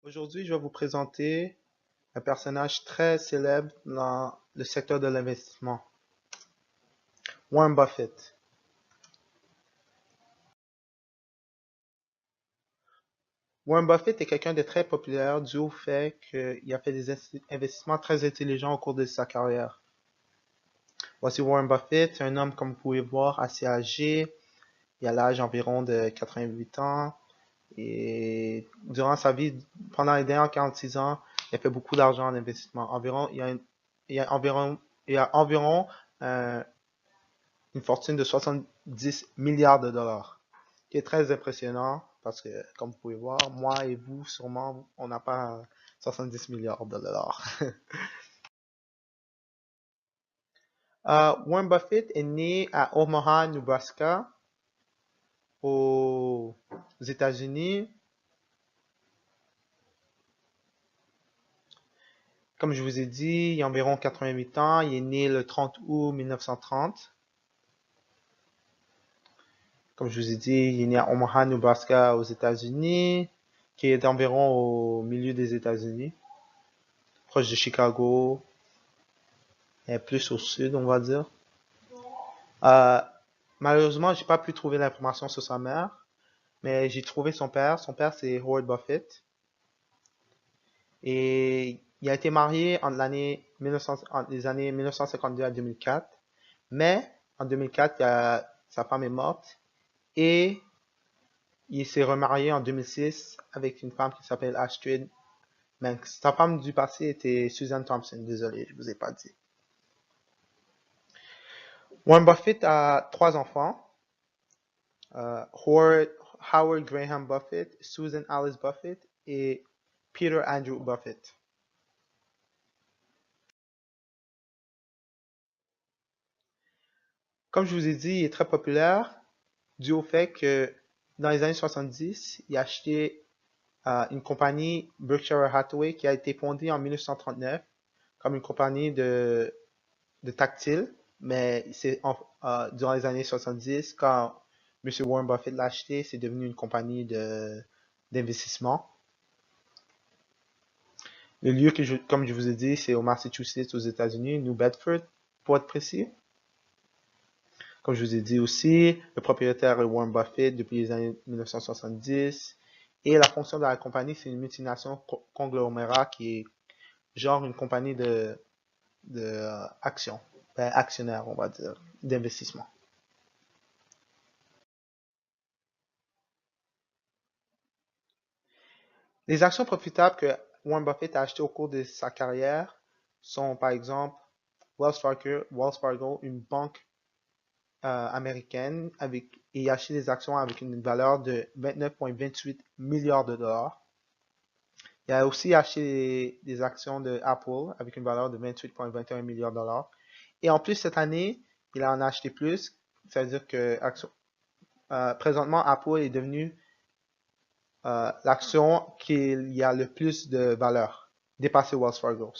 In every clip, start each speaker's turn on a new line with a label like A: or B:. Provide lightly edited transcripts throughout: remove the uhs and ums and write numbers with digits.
A: Aujourd'hui, je vais vous présenter un personnage très célèbre dans le secteur de l'investissement, Warren Buffett. Warren Buffett est quelqu'un de très populaire dû au fait qu'il a fait des investissements très intelligents au cours de sa carrière. Voici Warren Buffett, c'est un homme, comme vous pouvez voir, assez âgé. Il a l'âge environ de 88 ans. Et durant sa vie, pendant les derniers 46 ans, il a fait beaucoup d'argent en investissement. Il y a environ euh, une fortune de 70 milliards de dollars, qui est très impressionnant parce que, comme vous pouvez voir, moi et vous, sûrement, on n'a pas 70 milliards de dollars. Warren Buffett est né à Omaha, Nebraska, aux États-Unis. Comme je vous ai dit, il a environ 88 ans. Il est né le 30 août 1930. Comme je vous ai dit, il est né à Omaha, Nebraska, aux États-Unis, qui est environ au milieu des États-Unis, proche de Chicago, et plus au sud, on va dire. Euh, Malheureusement, j'ai pas pu trouver l'information sur sa mère, mais j'ai trouvé son père. Son père, c'est Howard Buffett. Et il a été marié entre les années 1952 à 2004. Mais en 2004, sa femme est morte et il s'est remarié en 2006 avec une femme qui s'appelle Astrid Manx. Sa femme du passé était Susan Thompson. Désolé, je vous ai pas dit. Warren Buffett a trois enfants. Howard Graham Buffett, Susan Alice Buffett et Peter Andrew Buffett. Comme je vous ai dit, il est très populaire dû au fait que dans les années 70, il a acheté une compagnie Berkshire Hathaway qui a été fondée en 1939 comme une compagnie de tactile, mais durant les années 70, quand M. Warren Buffett l'a acheté, c'est devenu une compagnie d'investissement. Le lieu comme je vous ai dit, c'est au Massachusetts, aux États-Unis, New Bedford, pour être précis. Comme je vous ai dit aussi, le propriétaire est Warren Buffett depuis les années 1970. Et la fonction de la compagnie, c'est une multinationale conglomérat qui est genre une compagnie de actions, actionnaire, on va dire, d'investissement. Les actions profitables que Warren Buffett a achetées au cours de sa carrière sont par exemple Wells Fargo, une banque américaine, et il a acheté des actions avec une valeur de 29,28 milliards de dollars. Il a aussi acheté des actions de Apple avec une valeur de 28,21 milliards de dollars. Et en plus, cette année, il en a acheté plus. C'est-à-dire que présentement, Apple est devenu l'action qui a le plus de valeur, dépassé Wells Fargo.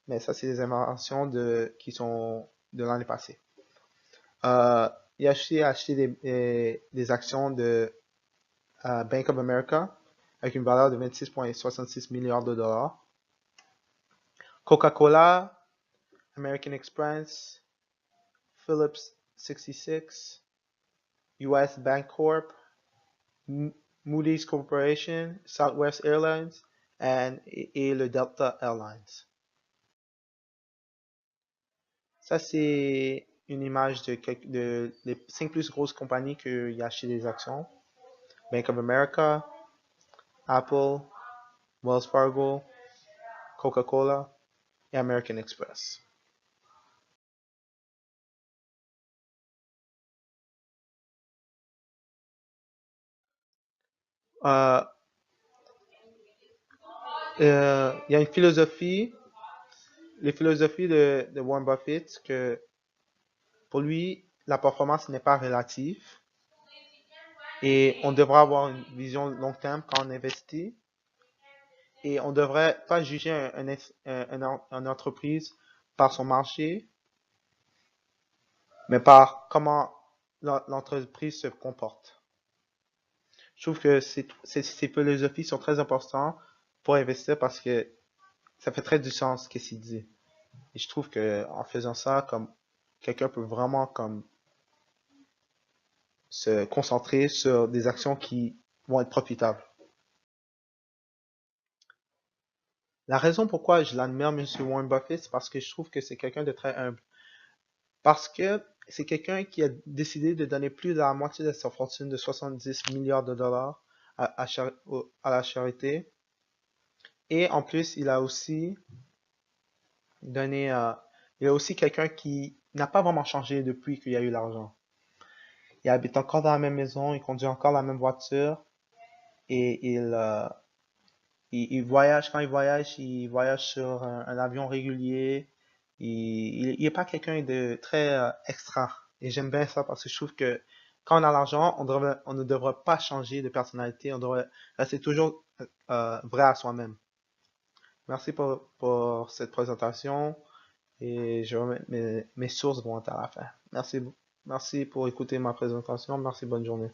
A: Mais ça, c'est des inventions qui sont de l'année passée. Euh, il a aussi acheté des actions de Bank of America avec une valeur de 26,66 milliards de dollars. Coca-Cola, American Express, Phillips 66, US Bank Corp, Moody's Corporation, Southwest Airlines et le Delta Airlines. Ça, c'est une image des 5 plus grosses compagnies qu'il a acheté des actions. Bank of America, Apple, Wells Fargo, Coca-Cola et American Express. Euh, il y a une philosophie, les philosophies de Warren Buffett, que pour lui, la performance n'est pas relative et on devra avoir une vision long terme quand on investit et on ne devrait pas juger une entreprise par son marché, mais par comment l'entreprise se comporte. Je trouve que ces philosophies sont très importantes pour investir parce que ça fait très du sens ce qu'il dit. Et je trouve que en faisant ça, comme quelqu'un peut vraiment comme se concentrer sur des actions qui vont être profitables. La raison pourquoi je l'admire, Monsieur Warren Buffett, c'est parce que je trouve que c'est quelqu'un de très humble. Parce que c'est quelqu'un qui a décidé de donner plus de la moitié de sa fortune de 70 milliards de dollars à la charité. Et en plus, il a aussi donné, il est aussi quelqu'un qui n'a pas vraiment changé depuis qu'il y a eu l'argent. Il habite encore dans la même maison, il conduit encore la même voiture et il voyage, quand il voyage sur un avion régulier. Il est pas quelqu'un de très extra. Et j'aime bien ça parce que je trouve que quand on a l'argent, on ne devrait pas changer de personnalité, on devrait rester toujours vrai à soi-même. Merci pour cette présentation et je remets mes sources vont être à la fin. Merci pour écouter ma présentation. Merci, bonne journée.